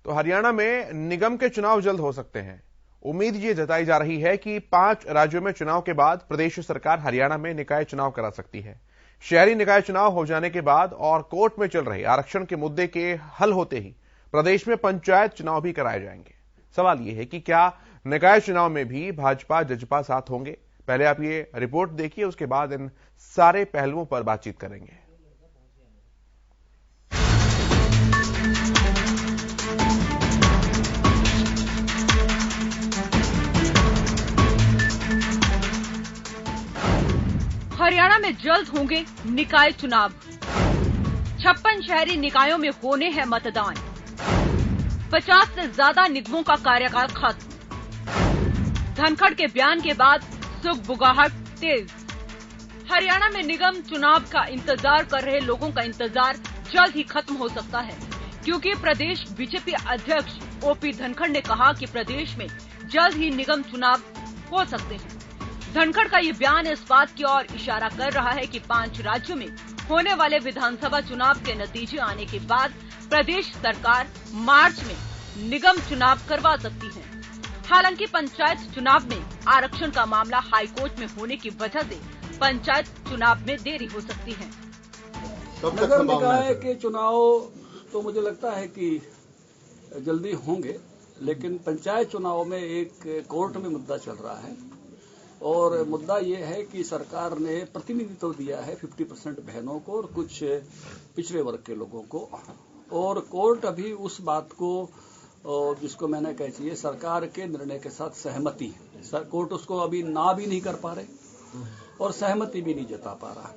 तो हरियाणा में निगम के चुनाव जल्द हो सकते हैं। उम्मीद ये जताई जा रही है कि 5 राज्यों में चुनाव के बाद प्रदेश सरकार हरियाणा में निकाय चुनाव करा सकती है। शहरी निकाय चुनाव हो जाने के बाद और कोर्ट में चल रहे आरक्षण के मुद्दे के हल होते ही प्रदेश में पंचायत चुनाव भी कराए जाएंगे। सवाल यह है कि क्या निकाय चुनाव में भी भाजपा जजपा साथ होंगे? पहले आप ये रिपोर्ट देखिए, उसके बाद इन सारे पहलुओं पर बातचीत करेंगे। हरियाणा में जल्द होंगे निकाय चुनाव। 56 शहरी निकायों में होने हैं मतदान। 50 से ज्यादा निगमों का कार्यकाल खत्म। धनखड़ के बयान के बाद सुगबुगाहट तेज। हरियाणा में निगम चुनाव का इंतजार कर रहे लोगों का इंतजार जल्द ही खत्म हो सकता है, क्योंकि प्रदेश बीजेपी अध्यक्ष ओपी धनखड़ ने कहा कि प्रदेश में जल्द ही निगम चुनाव हो सकते हैं। धनखड़ का ये बयान इस बात की ओर इशारा कर रहा है कि 5 राज्यों में होने वाले विधानसभा चुनाव के नतीजे आने के बाद प्रदेश सरकार मार्च में निगम चुनाव करवा सकती है। हालांकि पंचायत चुनाव में आरक्षण का मामला हाईकोर्ट में होने की वजह से पंचायत चुनाव में देरी हो सकती है। नगर निकाय के चुनाव तो मुझे लगता है कि जल्दी होंगे, लेकिन पंचायत चुनाव में एक कोर्ट में मुद्दा चल रहा है और मुद्दा ये है कि सरकार ने प्रतिनिधित्व दिया है 50% बहनों को और कुछ पिछड़े वर्ग के लोगों को, और कोर्ट अभी उस बात को जिसको मैंने कह चाहिए सरकार के निर्णय के साथ सहमति, कोर्ट उसको अभी ना भी नहीं कर पा रहे और सहमति भी नहीं जता पा रहा।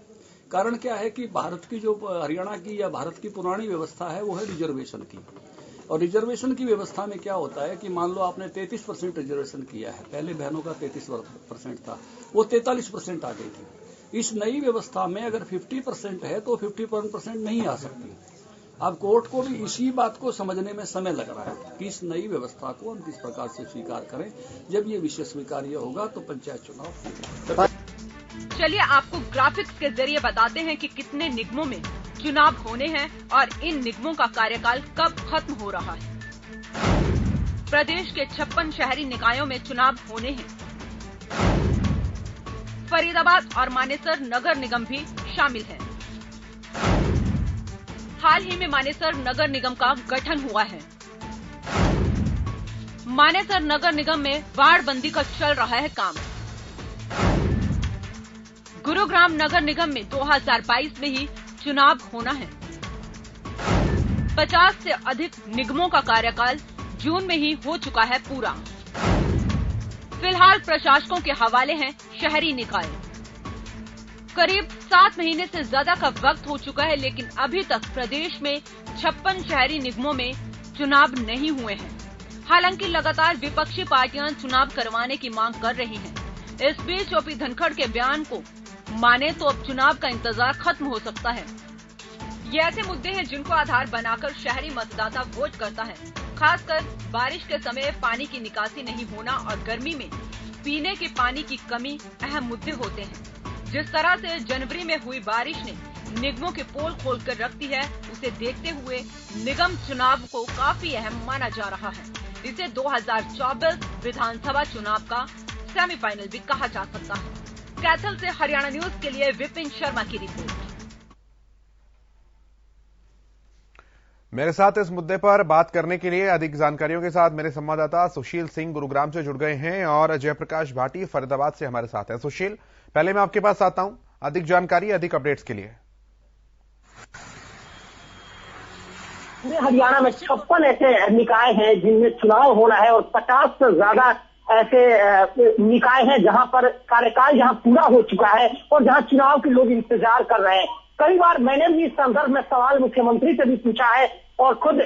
कारण क्या है कि भारत की जो हरियाणा की या भारत की पुरानी व्यवस्था है वो है रिजर्वेशन की, और रिजर्वेशन की व्यवस्था में क्या होता है कि मान लो आपने 33% रिजर्वेशन किया है, पहले बहनों का 33% था, वो 43% आ गई थी। इस नई व्यवस्था में अगर 50% है तो 51% नहीं आ सकती। अब कोर्ट को भी इसी बात को समझने में समय लग रहा है कि इस नई व्यवस्था को हम किस प्रकार से स्वीकार करें। जब ये विषय स्वीकार्य होगा तो पंचायत चुनाव होगा। चलिए आपको ग्राफिक्स के जरिए बताते हैं कि कितने निगमों में चुनाव होने हैं और इन निगमों का कार्यकाल कब खत्म हो रहा है। प्रदेश के 56 शहरी निकायों में चुनाव होने हैं। फरीदाबाद और मानेसर नगर निगम भी शामिल है। हाल ही में मानेसर नगर निगम का गठन हुआ है। मानेसर नगर निगम में वार्ड बंदी का चल रहा है काम। गुरुग्राम नगर निगम में 2022 में ही चुनाव होना है। 50 से अधिक निगमों का कार्यकाल जून में ही हो चुका है पूरा। फिलहाल प्रशासकों के हवाले हैं शहरी निकाय। करीब 7 महीने से ज्यादा का वक्त हो चुका है, लेकिन अभी तक प्रदेश में 56 शहरी निगमों में चुनाव नहीं हुए हैं। हालांकि लगातार विपक्षी पार्टियां चुनाव करवाने की मांग कर रही हैं। इस बीच ओपी धनखड़ के बयान को माने तो अब चुनाव का इंतजार खत्म हो सकता है। ये ऐसे मुद्दे हैं जिनको आधार बनाकर शहरी मतदाता वोट करता है। खासकर बारिश के समय पानी की निकासी नहीं होना और गर्मी में पीने के पानी की कमी अहम मुद्दे होते हैं। जिस तरह से जनवरी में हुई बारिश ने निगमों के पोल खोलकर रख दी है, उसे देखते हुए निगम चुनाव को काफी अहम माना जा रहा है। इसे 2024 विधानसभा चुनाव का सेमीफाइनल भी कहा जा सकता है। कैथल से हरियाणा न्यूज के लिए विपिन शर्मा की रिपोर्ट। मेरे साथ इस मुद्दे पर बात करने के लिए अधिक जानकारियों के साथ मेरे संवाददाता सुशील सिंह गुरुग्राम से जुड़ गए हैं और जयप्रकाश भाटी फरीदाबाद से हमारे साथ हैं। सुशील, पहले मैं आपके पास आता हूं अधिक जानकारी, अधिक अपडेट्स के लिए। हरियाणा में 56 ऐसे निकाय हैं जिनमें चुनाव होना है और 50 से ज्यादा ऐसे निकाय हैं जहां पर कार्यकाल जहां पूरा हो चुका है और जहां चुनाव के लोग इंतजार कर रहे हैं। कई बार मैंने भी इस संदर्भ में सवाल मुख्यमंत्री से भी पूछा है और खुद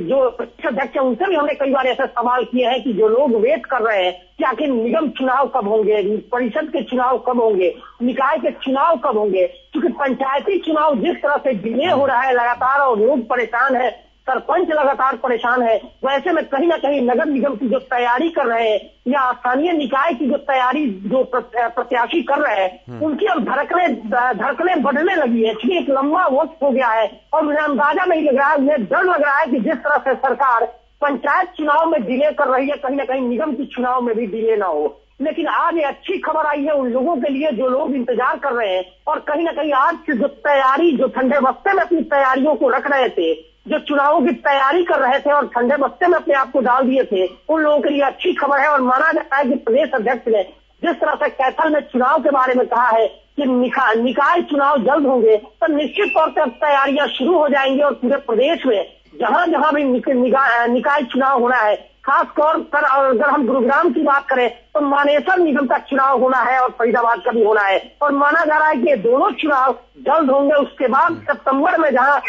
जो प्रदेश अध्यक्ष है उनसे भी हमने कई बार ऐसे सवाल किए हैं कि जो लोग वेट कर रहे हैं कि आखिर निगम चुनाव कब होंगे, परिषद के चुनाव कब होंगे, निकाय के चुनाव कब होंगे, क्योंकि पंचायती चुनाव जिस तरह से डिले हो रहा है लगातार और लोग परेशान है, सरपंच लगातार परेशान है, वैसे में कहीं ना कहीं नगर निगम की जो तैयारी कर रहे हैं या स्थानीय निकाय की जो तैयारी जो प्रत्याशी कर रहे हैं उनकी अब धड़कने बढ़ने लगी है। क्योंकि एक लंबा वक्त हो गया है और मुझे अंदाजा नहीं लग रहा है, मुझे डर लग रहा है कि जिस तरह से सरकार पंचायत चुनाव में डिले कर रही है, कहीं ना कहीं निगम की चुनाव में भी डिले ना हो। लेकिन आज ये अच्छी खबर आई है उन लोगों के लिए जो लोग इंतजार कर रहे हैं, और कहीं ना कहीं आज से जो तैयारी, जो ठंडे बस्ते में अपनी तैयारियों को रख रहे थे, जो चुनावों की तैयारी कर रहे थे और ठंडे बस्ते में अपने आप को डाल दिए थे, उन लोगों के लिए अच्छी खबर है। और माना जाता है कि प्रदेश अध्यक्ष ने जिस तरह से कैथल में चुनाव के बारे में कहा है कि निकाय चुनाव जल्द होंगे, तो निश्चित तौर पर तैयारियां शुरू हो जाएंगी और पूरे प्रदेश में जहां जहां भी निकाय चुनाव होना है, खासतौर पर अगर हम गुरुग्राम की बात करें तो मानेसर निगम का चुनाव होना है और फरीदाबाद का भी होना है, और माना जा रहा है कि ये दोनों चुनाव जल्द होंगे। उसके बाद सितंबर में जहां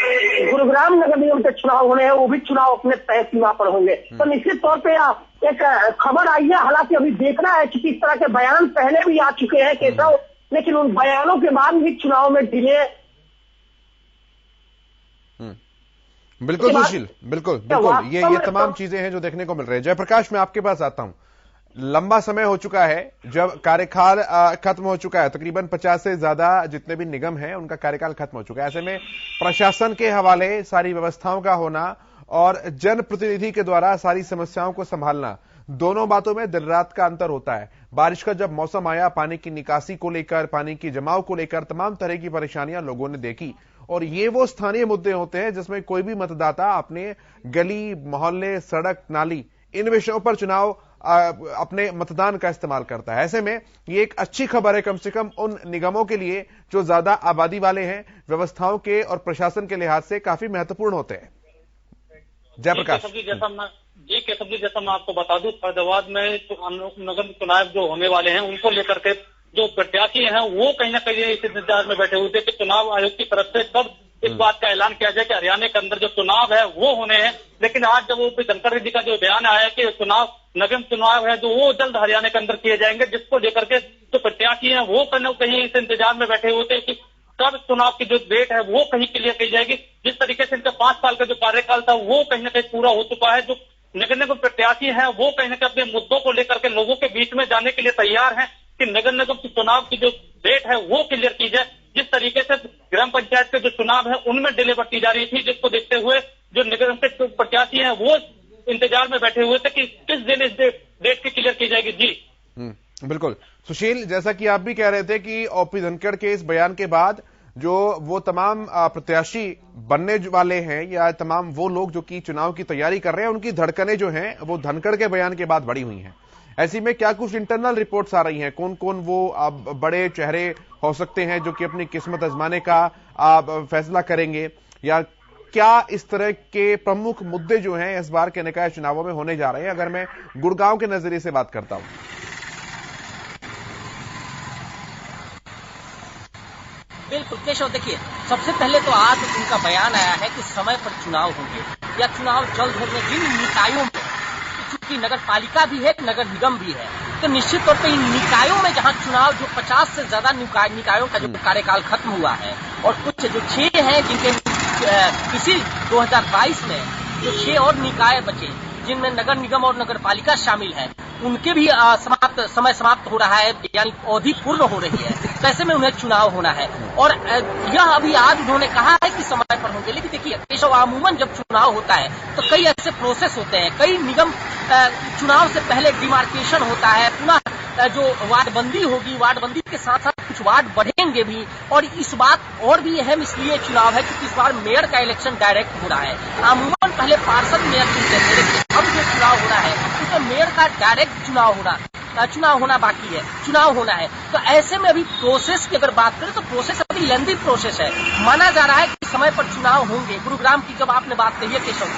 गुरुग्राम नगर निगम के चुनाव होने हैं, वो भी चुनाव अपने तय सीमा पर होंगे। तो निश्चित तौर पर एक खबर आई है, हालांकि अभी देखना है कि किस तरह के बयान पहले भी आ चुके हैं केशव, लेकिन उन बयानों के बाद भी चुनाव में डिले। बिल्कुल सुशील, बिल्कुल बिल्कुल ये तमाम चीजें हैं जो देखने को मिल रही है। जयप्रकाश, मैं आपके पास आता हूं। लंबा समय हो चुका है जब कार्यकाल खत्म हो चुका है, तकरीबन 50 से ज्यादा जितने भी निगम हैं उनका कार्यकाल खत्म हो चुका है। ऐसे में प्रशासन के हवाले सारी व्यवस्थाओं का होना और जनप्रतिनिधि के द्वारा सारी समस्याओं को संभालना, दोनों बातों में दिन रात का अंतर होता है। बारिश का जब मौसम आया, पानी की निकासी को लेकर, पानी की जमाव को लेकर तमाम तरह की परेशानियां लोगों ने देखी, और ये वो स्थानीय मुद्दे होते हैं जिसमें कोई भी मतदाता अपने गली, मोहल्ले, सड़क, नाली, इन विषयों पर चुनाव अपने मतदान का इस्तेमाल करता है। ऐसे में ये एक अच्छी खबर है कम से कम उन निगमों के लिए जो ज्यादा आबादी वाले हैं, व्यवस्थाओं के और प्रशासन के लिहाज से काफी महत्वपूर्ण होते हैं। जयप्रकाश जी, केशव जी, जैसा मैं आपको बता दूं, फरीदाबाद में नगर चुनाव जो होने वाले हैं उनको लेकर के जो प्रत्याशी हैं वो कहीं ना कहीं इस इंतजार में बैठे हुए थे कि चुनाव आयोग की तरफ से कब इस बात का ऐलान किया जाए कि हरियाणा के अंदर जो चुनाव है वो होने हैं। लेकिन आज जब वो धनखड़ जी का जो बयान आया है कि निगम चुनाव है जो वो जल्द हरियाणा के अंदर किए जाएंगे, जिसको लेकर के जो प्रत्याशी हैं वो कहीं ना कहीं इस इंतजार में बैठे हुए थे कि कब चुनाव की जो डेट है वो कहीं क्लियर की जाएगी। जिस तरीके से इनका 5 साल का जो कार्यकाल था वो कहीं ना कहीं पूरा हो चुका है। जो नगर निगम प्रत्याशी हैं वो कहीं ना कहीं अपने मुद्दों को लेकर के लोगों के बीच में जाने के लिए तैयार हैं कि नगर निगम के चुनाव की जो डेट है वो क्लियर की जाए। जिस तरीके से ग्राम पंचायत के जो चुनाव है उनमें डिले बढ़ती जा रही थी, जिसको देखते हुए जो नगर निगम के प्रत्याशी हैं वो इंतजार में बैठे हुए थे कि किस दिन इस डेट की क्लियर की जाएगी। जी बिल्कुल सुशील, जैसा कि आप भी कह रहे थे कि ओपी धनखड़ के इस बयान के बाद जो वो तमाम प्रत्याशी बनने वाले हैं या तमाम वो लोग जो कि चुनाव की तैयारी कर रहे हैं, उनकी धड़कनें जो हैं वो धनखड़ के बयान के बाद बढ़ी हुई हैं। ऐसी में क्या कुछ इंटरनल रिपोर्ट्स आ रही हैं? कौन कौन वो बड़े चेहरे हो सकते हैं जो कि अपनी किस्मत आजमाने का फैसला करेंगे, या क्या इस तरह के प्रमुख मुद्दे जो हैं इस बार के निकाय चुनावों में होने जा रहे हैं? अगर मैं गुड़गांव के नजरिए से बात करता हूं, बिल्कुल केशव, देखिए सबसे पहले तो आज उनका बयान आया है कि समय पर चुनाव होंगे या चुनाव जल्द होंगे। जिन निकायों में, चूंकि नगर पालिका भी है, नगर निगम भी है, तो निश्चित तौर पर इन निकायों में जहां चुनाव जो 50 से ज्यादा निकायों का जो कार्यकाल खत्म हुआ है और कुछ जो 6 हैं जिनके इसी 2022 में जो 6 और निकाय बचे जिनमें नगर निगम और नगर पालिका शामिल है, उनके भी समय समाप्त हो रहा है, यानी अवधि पूर्ण हो रही है। तो ऐसे में उन्हें चुनाव होना है और यह अभी आज उन्होंने कहा है कि समय पर होंगे। लेकिन देखिए केशव, अमूमन जब चुनाव होता है तो कई ऐसे प्रोसेस होते हैं, कई निगम चुनाव से पहले डिमार्केशन होता है, पुनः जो वार्डबंदी होगी, वार्डबंदी के साथ साथ कुछ वार्ड बढ़ेंगे भी, और इस बात और भी अहम इसलिए चुनाव है क्योंकि इस बार मेयर का इलेक्शन डायरेक्ट हो रहा है। अमूमन पहले पार्षद मेयर चुनते थे, लेकिन अब जो चुनाव हो रहा है उसमें मेयर का डायरेक्ट चुनाव होना बाकी है, चुनाव होना है। तो ऐसे में अभी प्रोसेस की अगर बात करें तो प्रोसेस अभी लेंथी प्रोसेस है। माना जा रहा है कि समय पर चुनाव होंगे, गुरुग्राम की जब आपने बात कही है केशव,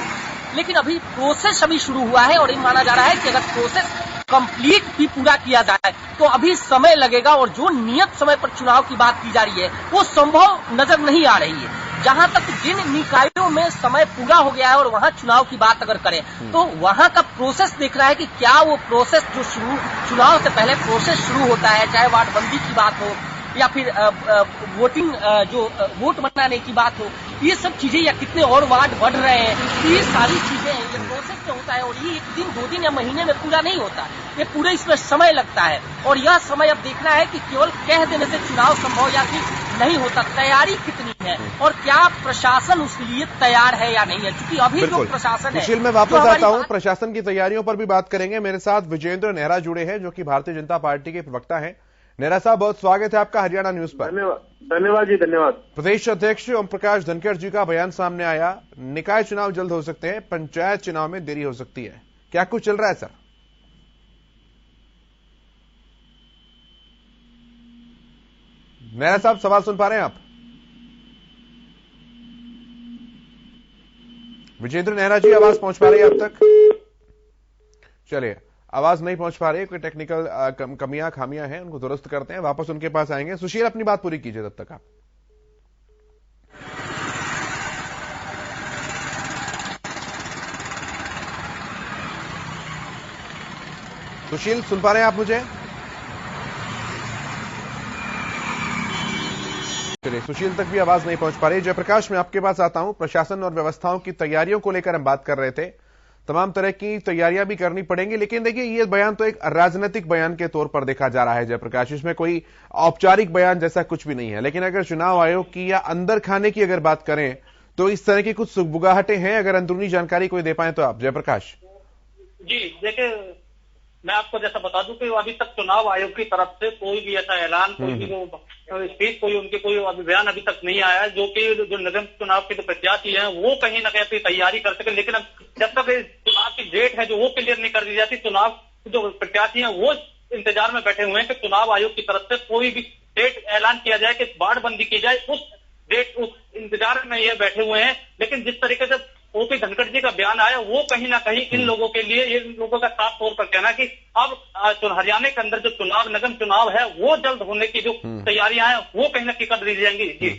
लेकिन अभी प्रोसेस अभी शुरू हुआ है और ये माना जा रहा है कि अगर प्रोसेस कंप्लीट भी पूरा किया जाए तो अभी समय लगेगा और जो नियत समय पर चुनाव की बात की जा रही है वो संभव नजर नहीं आ रही है। जहां तक जिन निकायों में समय पूरा हो गया है और वहां चुनाव की बात अगर करें तो वहां का प्रोसेस देख रहा है कि क्या वो प्रोसेस जो चुनाव से पहले प्रोसेस शुरू होता है, चाहे वार्डबंदी की बात हो या फिर वोटिंग जो वोट बनाने की बात हो, ये सब चीजें या कितने और वार्ड बढ़ रहे हैं, ये सारी चीजें हैं, ये प्रोसेस में होता है और ये 1 दिन 2 दिन या महीने में पूरा नहीं होता, ये पूरे इसमें समय लगता है। और यह समय अब देखना है कि केवल कह देने से चुनाव संभव या फिर नहीं होता, तैयारी कितनी है और क्या प्रशासन उसके लिए तैयार है या नहीं है, क्योंकि अभी जो प्रशासन है। सुशील, मैं वापस आता हूं, प्रशासन की तैयारियों पर भी बात करेंगे। मेरे साथ विजेंद्र नेहरा जुड़े हैं जो कि भारतीय जनता पार्टी के प्रवक्ता हैं। नेहरा साहब, बहुत स्वागत है आपका हरियाणा न्यूज पर। धन्यवाद जी, धन्यवाद। प्रदेश अध्यक्ष ओम प्रकाश धनखड़ जी का बयान सामने आया, निकाय चुनाव जल्द हो सकते हैं, पंचायत चुनाव में देरी हो सकती है, क्या कुछ चल रहा है सर? नेहरा साहब, सवाल सुन पा रहे हैं आप? विजेंद्र नेहरा जी, आवाज पहुंच पा रही है अब तक? चलिए, आवाज नहीं पहुंच पा रही, कोई टेक्निकल कमियां खामियां हैं, उनको दुरुस्त करते हैं, वापस उनके पास आएंगे। सुशील, अपनी बात पूरी कीजिए तब तक आप। सुशील, सुन पा रहे हैं आप मुझे? चलिए, सुशील तक भी आवाज नहीं पहुंच पा रही। जयप्रकाश, मैं आपके पास आता हूं। प्रशासन और व्यवस्थाओं की तैयारियों को लेकर हम बात कर रहे थे, तमाम तरह की तैयारियां भी करनी पड़ेंगी, लेकिन देखिए ये बयान तो एक राजनीतिक बयान के तौर पर देखा जा रहा है जयप्रकाश, इसमें कोई औपचारिक बयान जैसा कुछ भी नहीं है। लेकिन अगर चुनाव आयोग की या अंदर खाने की अगर बात करें तो इस तरह की कुछ सुगबुगाहटें हैं, अगर अंदरूनी जानकारी कोई दे पाए तो आप। जयप्रकाश जी, देखिए, मैं आपको जैसा बता दूं कि अभी तक चुनाव आयोग की तरफ से कोई भी ऐसा ऐलान, कोई भी जो स्पीच, कोई उनके कोई अभियान अभी तक नहीं आया है जो कि जो निगम चुनाव के जो प्रत्याशी हैं वो कहीं ना कहीं अपनी तैयारी कर सके। लेकिन अब जब तक चुनाव की डेट है जो वो क्लियर नहीं कर दी जाती, चुनाव जो प्रत्याशी हैं वो इंतजार में बैठे हुए हैं कि चुनाव आयोग की तरफ से कोई भी डेट ऐलान किया जाए कि बाड़बंदी की जाए, उस डेट उस इंतजार में ये बैठे हुए हैं। लेकिन जिस तरीके से ओपी धनखड़ जी का बयान आया वो कहीं ना कहीं इन लोगों के लिए, इन लोगों का साफ तौर पर कहना कि अब हरियाणा के अंदर जो चुनाव, निगम चुनाव है वो जल्द होने की जो तैयारियां हैं वो कहीं ना कहीं कर दी जाएंगी। जी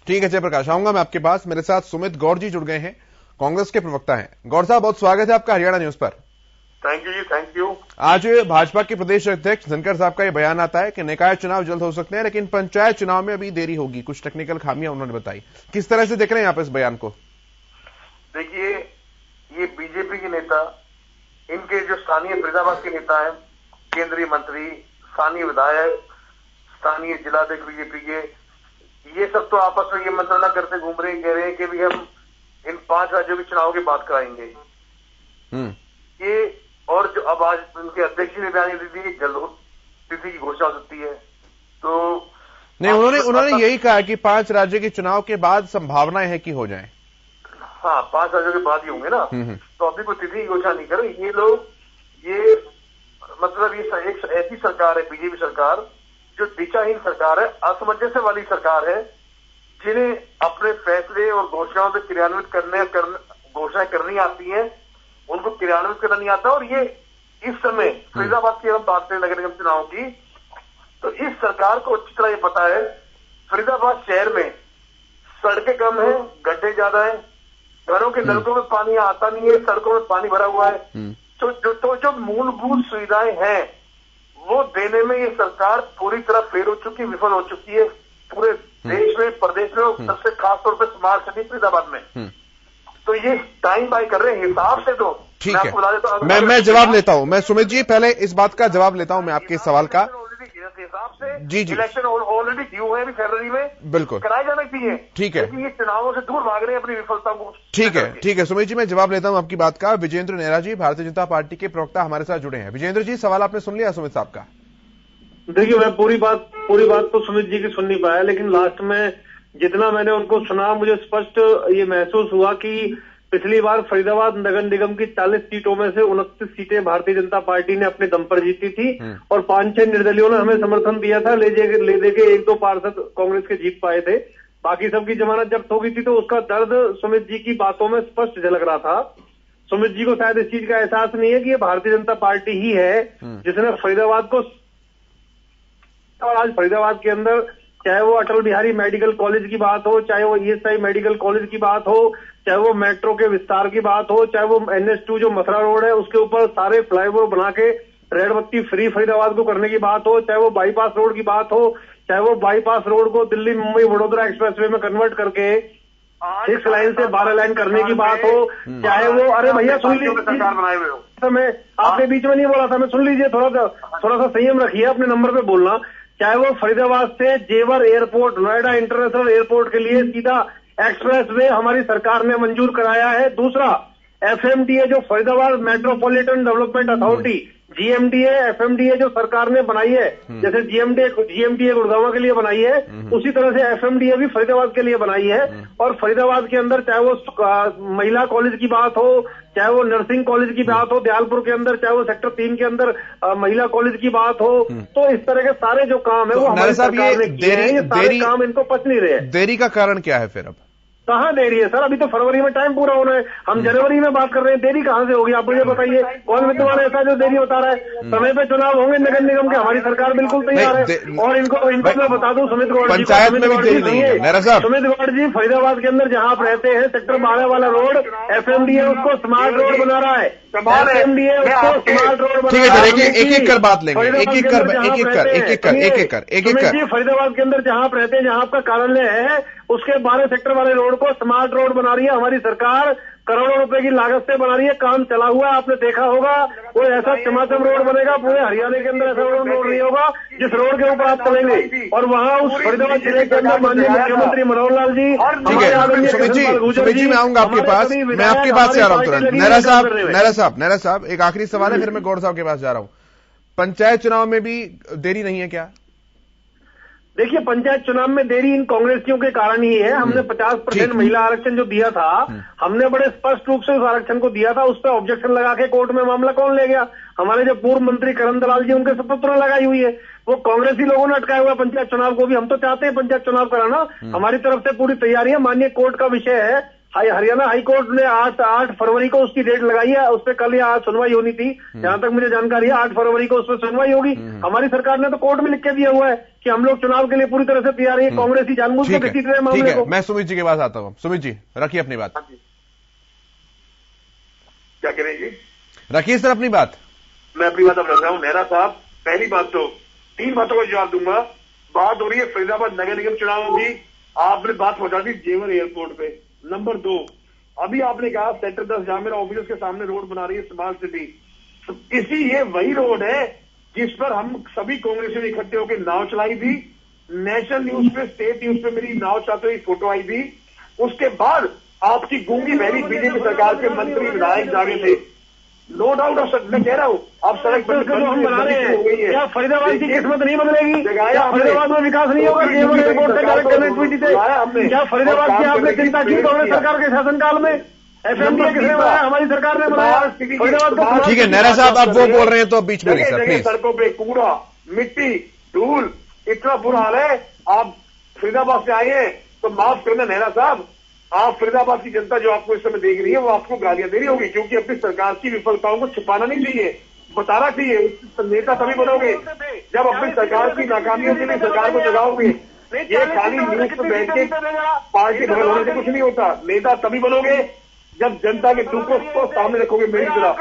ठीक है जयप्रकाश, आऊंगा मैं आपके पास। मेरे साथ सुमित गौर जी जुड़ गए हैं, कांग्रेस के प्रवक्ता हैं। गौर साहब, बहुत स्वागत है आपका हरियाणा न्यूज पर। Thank you ji, thank you. आज भाजपा के प्रदेश अध्यक्ष धनखड़ साहब का यह बयान आता है कि निकाय चुनाव जल्द हो सकते हैं, लेकिन पंचायत चुनाव में अभी देरी होगी, कुछ टेक्निकल खामियां उन्होंने बताई। किस तरह से देख रहे हैं आप इस बयान को? देखिए, ये बीजेपी के नेता, इनके जो स्थानीय फरीदाबाद के नेता हैं, केंद्रीय मंत्री, स्थानीय विधायक, स्थानीय जिलाध्यक्ष बीजेपी के, ये सब तो आपस में ये मंत्रणा करते घूम रहे हैं, कह रहे हैं कि भी हम इन 5 राज्यों के चुनाव की बात कराएंगे। ये और जो अब आज उनके अध्यक्ष ने बयान दी थी, जल्द तिथि की घोषणा हो सकती है। तो नहीं, उन्होंने यही कहा कि 5 राज्य के चुनाव के बाद संभावनाएं है कि हो जाए। हाँ, 5 राज्यों के बाद ही होंगे ना, तो अभी कोई तिथि की घोषणा नहीं कर रहे ये लोग। ये मतलब ये एक ऐसी सरकार है बीजेपी सरकार जो दिशाहीन सरकार है, असमंजस्य वाली सरकार है, जिन्हें अपने फैसले और घोषणाओं से क्रियान्वित घोषणाएं करनी आती हैं, उनको क्रियान्वित करना नहीं आता। और ये इस समय फरीदाबाद की हम बात करें नगर निगम चुनाव की, तो इस सरकार को अच्छी तरह ये पता है फरीदाबाद शहर में सड़कें कम है, गड्ढे ज्यादा है, घरों के नलकों में पानी आता नहीं है, सड़कों में पानी भरा हुआ है। तो जो मूलभूत सुविधाएं हैं वो देने में ये सरकार पूरी तरह फेल हो चुकी, विफल हो चुकी है पूरे देश में, प्रदेश में, सबसे खास तौर पर स्मार्ट सिटी फरीदाबाद में। तो ये टाइम बाय कर रहे हैं हिसाब से। तो ठीक है, मैं जवाब लेता हूं। मैं सुमित जी पहले इस बात का जवाब लेता हूं मैं आपके सवाल का। हिसाब से जी इलेक्शन ऑलरेडी ड्यू है अभी फरवरी में, बिल्कुल कराए जाना चाहिए। ठीक है, लेकिन ये चुनावों से दूर भाग रहे हैं अपनी विफलता को। ठीक है सुमित जी, मैं जवाब लेता हूं आपकी बात का। विजेंद्र नेहरा जी, भारतीय जनता पार्टी के प्रवक्ता, हमारे साथ जुड़े हैं। विजेंद्र जी, सवाल आपने सुन लिया सुमित साहब का? देखिए, मैं पूरी बात तो सुमित जी की सुन नहीं पाया, लेकिन लास्ट में जितना मैंने उनको सुना, मुझे स्पष्ट ये महसूस हुआ कि पिछली बार फरीदाबाद नगर निगम की 40 सीटों में से 29 सीटें भारतीय जनता पार्टी ने अपने दम पर जीती थी और 5-6 निर्दलियों ने हमें समर्थन दिया था। ले दे के 1-2 पार्षद कांग्रेस के जीत पाए थे, बाकी सबकी जमानत जब्त हो गई थी। तो उसका दर्द सुमित जी की बातों में स्पष्ट झलक रहा था। सुमित जी को शायद इस चीज का एहसास नहीं है कि ये भारतीय जनता पार्टी ही है जिसने फरीदाबाद को, और आज फरीदाबाद के अंदर चाहे वो अटल बिहारी मेडिकल कॉलेज की बात हो, चाहे वो ईएसआई मेडिकल कॉलेज की बात हो, चाहे वो मेट्रो के विस्तार की बात हो, चाहे वो NH2 जो मथुरा रोड है उसके ऊपर सारे फ्लाईओवर बना के रेड बत्ती फ्री फरीदाबाद को करने की बात हो, चाहे वो बाईपास रोड की बात हो, चाहे वो बाईपास रोड को दिल्ली मुंबई वडोदरा एक्सप्रेसवे में कन्वर्ट करके 6 लाइन से 12 लाइन करने की बात हो, चाहे वो, अरे भैया सुन लीजिए, सरकार बनाए हुए हो, मैं आपने बीच में नहीं बोला था, मैं सुन लीजिए, थोड़ा सा संयम रखिए अपने नंबर पे बोलना। चाहे वो फरीदाबाद से जेवर एयरपोर्ट, नोएडा इंटरनेशनल एयरपोर्ट के लिए सीधा एक्सप्रेस वे हमारी सरकार ने मंजूर कराया है। दूसरा, FMDA जो Faridabad metropolitan development authority, GMDA, FMDA जो सरकार ने बनाई है, जैसे GMDA गुड़गांव के लिए बनाई है, उसी तरह से FMDA भी फरीदाबाद के लिए बनाई है। और फरीदाबाद के अंदर चाहे वो महिला कॉलेज की बात हो, चाहे वो नर्सिंग कॉलेज की बात हो दयालपुर के अंदर, चाहे वो सेक्टर 3 के अंदर महिला कॉलेज की बात हो, तो इस तरह के सारे जो काम है वो हमारी सरकार ने किए हैं। ये सारे काम इनको पच नहीं रहे। देरी का कारण क्या है फिर? अब कहाँ देरी है सर? अभी तो फरवरी में टाइम पूरा होना है, हम जनवरी में बात कर रहे हैं, देरी कहाँ से होगी? आप मुझे बताइए, कौन विद्वान ऐसा जो देरी बता रहा है? समय पे चुनाव होंगे नगर निगम के, हमारी सरकार बिल्कुल तैयार है। और इनको मैं बता दूं, सुमित गौड़ जी, सुमित गौड़ जी, फरीदाबाद के अंदर जहाँ आप रहते हैं, सेक्टर 12 वाला रोड, FMDA उसको स्मार्ट रोड बना रहा है, FMDA उसको स्मार्ट रोड बना रहा है। एक कर बात लेंगे, एक कर। फरीदाबाद के अंदर जहाँ आप रहते हैं, जहाँ आपका कार्यालय है, उसके 12 सेक्टर वाले रोड को स्मार्ट रोड बना रही है हमारी सरकार, करोड़ों रुपए की लागत से बना रही है, काम चला हुआ है, आपने देखा होगा। कोई ऐसा चमाचम रोड बनेगा पूरे हरियाणा के अंदर, ऐसा रोड नहीं होगा जिस रोड के ऊपर आप चलेंगे। और वहाँ उस फरीदाबाद जिले के अंदर माननीय मुख्यमंत्री मनोहर लाल जी, ठीक है सुमित जी, मैं आऊंगा आपके पास, मैं आपके पास से आ रहा हूँ तुरंत। नेहरा साहब एक आखिरी सवाल है, फिर मैं गौड़ साहब के पास जा रहा हूँ। पंचायत चुनाव में भी देरी नहीं है क्या? देखिए, पंचायत चुनाव में देरी इन कांग्रेसियों के कारण ही है। हमने 50% महिला आरक्षण जो दिया था, हमने बड़े स्पष्ट रूप से उस आरक्षण को दिया था, उस पर ऑब्जेक्शन लगा के कोर्ट में मामला कौन ले गया? हमारे जो पूर्व मंत्री करण दलाल जी, उनके सुपुत्र ने लगाई हुई है। वो कांग्रेसी लोगों ने अटकाया हुआ पंचायत चुनाव को भी। हम तो चाहते हैं पंचायत चुनाव कराना, हमारी तरफ से पूरी तैयारी है। माननीय कोर्ट का विषय है, हरियाणा हाईकोर्ट ने 8 फरवरी को उसकी डेट लगाई है, उस पर कल या आज सुनवाई होनी थी, जहां तक मुझे जानकारी है 8 फरवरी को उस पर सुनवाई होगी। हमारी सरकार ने तो कोर्ट में लिख के दिया हुआ है कि हम लोग चुनाव के लिए पूरी तरह से तैयार है। कांग्रेस ही जानबूझ के घसीट रहे मामले को। मैं सुमित जी के पास आता हूँ। सुमित जी रखिए अपनी बात। क्या करेंगे? रखिए सर अपनी बात। मैं अपनी बात अब रख रहा हूँ। नेहरा साहब, पहली बात तो 3 बातों का जवाब दूंगा। बात हो रही है फरीदाबाद नगर निगम चुनाव की, आपने बात पहुंचा दी जेवर एयरपोर्ट पे। नंबर 2, अभी आपने कहा सेक्टर 10 जहां मेरा ऑफिस के सामने रोड बना रही है स्मार्ट सिटी, ये वही रोड है जिस पर हम सभी कांग्रेसियों ने इकट्ठे होकर नाव चलाई थी। नेशनल न्यूज पे, स्टेट न्यूज पे मेरी नाव चलाते हुए फोटो आई थी। उसके बाद आपकी गूंगी बहरी बीजेपी सरकार के मंत्री विधायक जागे थे। नो डाउट, मैं कह रहा हूँ आप सड़क पर जो हम बना रहे हैं, क्या फरीदाबाद की किस्मत नहीं बदलेगी? क्या फरीदाबाद में विकास नहीं होगा? एयरपोर्ट से डायरेक्ट कनेक्टिविटी से क्या फरीदाबाद की आपने चिंता की कांग्रेस सरकार के शासनकाल में? FMDA किसने बनाया? हमारी सरकार ने बनाया। फरीदाबाद को ठीक है नेहरा साहब, आप वो बोल रहे हैं तो अब बीच में नहीं सर प्लीज। सड़कों पे कूड़ा, मिट्टी, धूल, इतना बुरा हाल है। आप फरीदाबाद से आए हैं तो माफ करना नेहरा साहब, आप फरीदाबाद की जनता जो आपको इस समय देख रही है वो आपको गालियां दे रही होगी, क्योंकि अपनी सरकार की विफलताओं को छुपाना नहीं चाहिए, बताना चाहिए। नेता तभी बनोगे जब अपनी सरकार की नाकामियों के लिए सरकार को जगाओगे। ये खाली न्यूज पे बैठ के पार्टी भर होने से कुछ नहीं होता। नेता तभी बनोगे जब जनता के दुखों को सामने रखोगे मेरी तरह।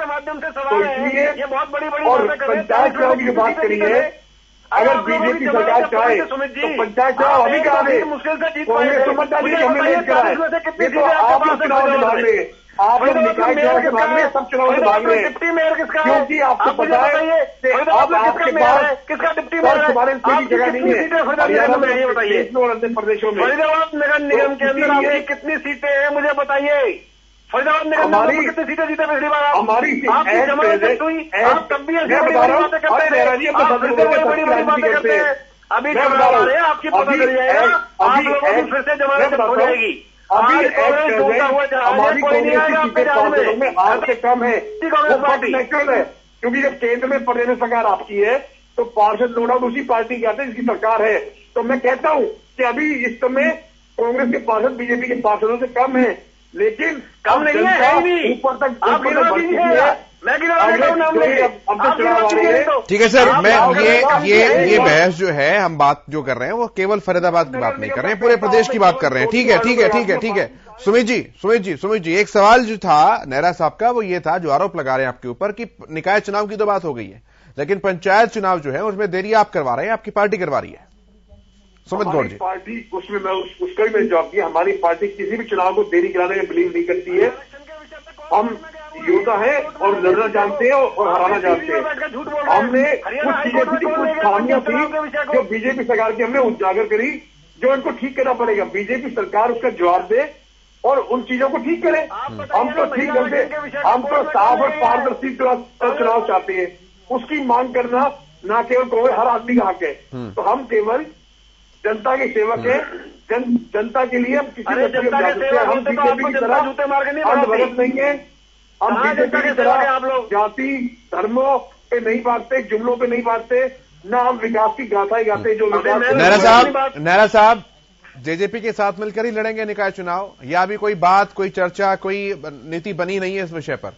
तो इसलिए और पंचायत चुनाव की जो बात करी है, अगर बीजेपी सरकार चाहे तो पंचायत चुनाव अभी करा दे। कांग्रेस तो मत डालिए, हमने नहीं करा है। देखो आप लोग चुनाव से भाग रहे हैं, आप लोग निकाय चुनाव से भाग रहे हैं, सब चुनाव से भाग रहे हैं, क्योंकि आपको पता है कि अब आपके पास की जगह नहीं है हरियाणा में, ये बताइए, और अन्य प्रदेशों में। फरीदाबाद नगर निगम के अंदर आपकी कितनी सीटें हैं मुझे बताइए? फरीदाबाद नगर निगम कितनी सीटें जीते पिछली बार? हमारी आपकी जमानत हुई, आप तब भी ऐसी बड़ी बड़ी बातें करते हैं, बड़ी बड़ी बातें करते हैं। अभी चुनाव आ रहे हैं, आपकी पता चल जाएगा, आप लोगों की फिर से जमानत हो जाएगी। अभी हमारी कांग्रेस में आज से कम है, नेचुरल है, क्योंकि जब केंद्र में प्रदेश सरकार आपकी है तो पार्षद नो डाउट उसी पार्टी के आते हैं जिसकी सरकार है। तो मैं कहता हूं कि अभी इस समय कांग्रेस के पार्षद बीजेपी के पार्षदों से कम है, लेकिन कम नहीं है, ऊपर तक आप ठीक है सर। मैं ये बहस जो है हम बात जो कर रहे हैं वो केवल फरीदाबाद की बात नहीं कर रहे हैं, पूरे प्रदेश की बात कर रहे हैं। ठीक है सुमित जी एक सवाल जो था नेहरा साहब का वो ये था, जो आरोप लगा रहे हैं आपके ऊपर कि निकाय चुनाव की तो बात हो गई है, लेकिन पंचायत चुनाव जो है उसमें देरी आप करवा रहे हैं, आपकी पार्टी करवा रही है। सुमित गौड़ जी। पार्टी उसमें मैं उसका भी मैंने जवाब दिया, हमारी पार्टी किसी भी चुनाव को देरी कराने में बिलीव नहीं करती है। हम योद्धा है और लड़ना जानते हैं और हराना जानते हैं। हमने कुछ चीजें थी, कुछ खामियां थी जो बीजेपी सरकार की हमने उजागर करी, जो इनको ठीक करना पड़ेगा। बीजेपी सरकार उसका जवाब दे और उन चीजों को ठीक करे। हम तो ठीक करते, हम तो साफ और पारदर्शी चुनाव चाहते हैं, उसकी मांग करना ना केवल कोई हर आदमी का हक है। तो हम केवल जनता के सेवक है, जनता के लिए हम किसी हम बीजेपी की तरह अंधभगत नहीं है। हम बीजेपी की तरह आप लोग जाति धर्मों पे नहीं बांटते, जुमलों पे नहीं बांटते, ना हम विकास की गाथाएं गाते जो नेहरा साहब जेजेपी के साथ मिलकर ही लड़ेंगे निकाय चुनाव, या भी कोई बात, कोई चर्चा, कोई नीति बनी नहीं है इस विषय पर?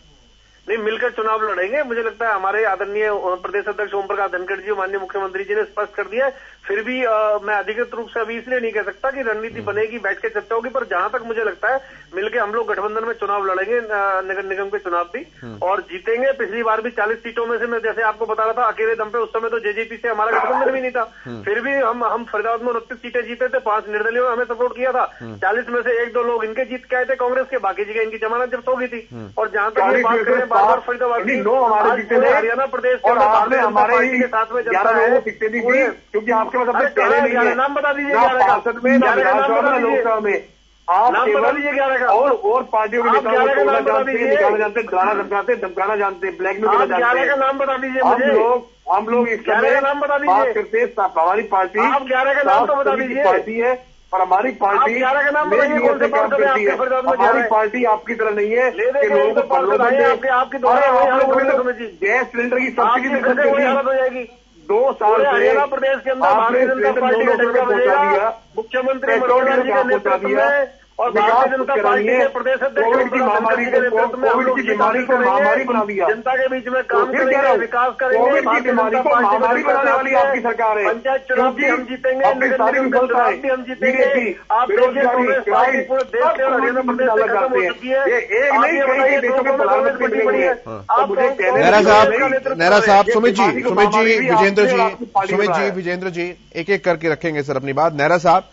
नहीं, मिलकर चुनाव लड़ेंगे। मुझे लगता है हमारे आदरणीय प्रदेश अध्यक्ष ओम प्रकाश धनखड़ जी, माननीय मुख्यमंत्री जी ने स्पष्ट कर दिया है। फिर भी मैं अधिकृत रूप से अभी इसलिए नहीं कह सकता कि रणनीति बनेगी, बैठ के चर्चा होगी, पर जहां तक मुझे लगता है मिलकर हम लोग गठबंधन में चुनाव लड़ेंगे, नगर निगम के चुनाव भी, और जीतेंगे। पिछली बार भी 40 सीटों में से मैं जैसे आपको बता रहा था अकेले दम पे, उस समय तो जेजेपी से हमारा गठबंधन भी नहीं था, फिर भी हम फरीदाबाद में 29 सीटें जीते थे, 5 निर्दलीयों ने हमें सपोर्ट किया था। 40 में से 1-2 लोग इनके जीत के आए थे कांग्रेस के, बाकी जगह इनकी जमानत जब्त हो गई थी। और जहां तक ये बात करें बार बार फरीदाबाद की, हरियाणा प्रदेश के अंदर हमारे के साथ में जनता है, क्योंकि आपके पास अपने पहले नहीं है, नाम बता दीजिए, पार्षद में लोकसभा में आप केवल और पार्टियों के नेताओं को तोड़ना जानते हैं, निकालना जानते हैं, डराना धमकाते, धमकाना जानते हैं, ब्लैकमेल करना जानते हैं। नाम बता दीजिए हम लोग इस समय नाम बता बात करते हैं, हमारी पार्टी आप 11 का नाम तो बता दीजिए, पार्टी है और हमारी पार्टी हमारी पार्टी आपकी तरह नहीं है कि लोगों को प्रलोभन दे। गैस सिलेंडर की सब्सिडी 2 साल हरियाणा प्रदेश के अंदर भारतीय जनता पार्टी का डंका बजेगा, मुख्यमंत्री मनोहर लाल जी के नेतृत्व में और भारतीय जनता पार्टी के प्रदेश अध्यक्ष कोविड की महामारी को महामारी बना दिया, जनता के बीच में काम करेंगे, विकास करेंगे। कोविड की बीमारी को महामारी बनाने वाली आपकी सरकार है। पंचायत चुनाव भी हम जीतेंगे, नगर निगम के चुनाव भी हम जीतेंगे। आप देखिए कांग्रेस पार्टी पूरे देश के हरियाणा प्रदेश से खत्म हो चुकी है। नेहरा साहब, सुमित जी, विजेंद्र जी, एक एक करके रखेंगे सर अपनी बात। नेहरा साहब,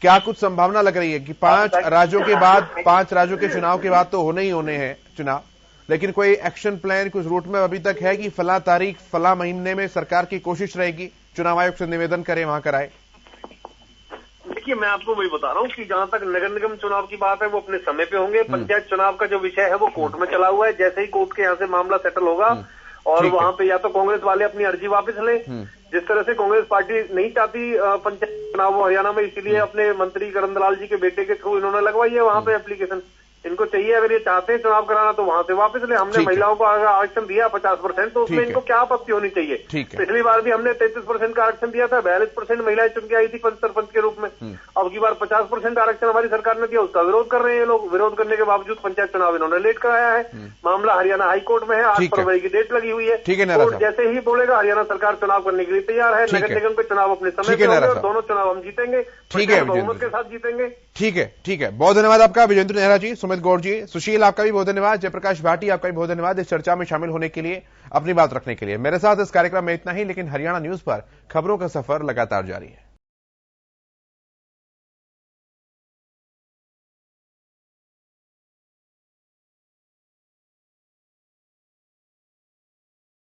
क्या कुछ संभावना लग रही है कि 5 राज्यों के चुनाव के बाद तो होने ही होने हैं चुनाव, लेकिन कोई एक्शन प्लान कुछ रूट में अभी तक है कि फला तारीख फला महीने में सरकार की कोशिश रहेगी चुनाव आयोग से निवेदन करे वहां कराए? देखिए, मैं आपको वही बता रहा हूँ कि जहां तक नगर निगम चुनाव की बात है वो अपने समय पे होंगे। पंचायत चुनाव का जो विषय है वो कोर्ट में चला हुआ है, जैसे ही कोर्ट के यहाँ से मामला सेटल होगा और वहां पे या तो कांग्रेस वाले अपनी अर्जी वापस लें, जिस तरह से कांग्रेस पार्टी नहीं चाहती पंचायत चुनाव हो हरियाणा में, इसीलिए अपने मंत्री करंदलाल जी के बेटे के थ्रू इन्होंने लगवाई है वहां पे एप्लीकेशन। इनको चाहिए, अगर ये चाहते हैं चुनाव कराना तो वहां से वापस ले। हमने महिलाओं को आरक्षण दिया 50%, तो उसमें इनको क्या आपत्ति होनी चाहिए? पिछली बार भी हमने 33% का आरक्षण दिया था, 42% महिलाएं चुन के आई थी सरपंच के रूप में। अब की बार 50% आरक्षण हमारी सरकार ने दिया, उसका विरोध कर रहे हैं लोग। विरोध करने के बावजूद पंचायत चुनाव इन्होंने लेट कराया है। मामला हरियाणा हाईकोर्ट में है, 8 फरवरी की डेट लगी हुई है। कोर्ट जैसे ही बोलेगा हरियाणा सरकार चुनाव करने के लिए तैयार है। नगर निगम के चुनाव अपने समय पे होंगे और दोनों चुनाव हम जीतेंगे, बहुमत के साथ जीतेंगे। ठीक है, बहुत धन्यवाद आपका विजेंद्र नेहरा जी, सुमित गौड़ जी, सुशील आपका भी बहुत धन्यवाद, जयप्रकाश भाटी आपका भी बहुत धन्यवाद इस चर्चा में शामिल होने के लिए, अपनी बात रखने के लिए। मेरे साथ इस कार्यक्रम में इतना ही, लेकिन हरियाणा न्यूज पर खबरों का सफर लगातार जारी है।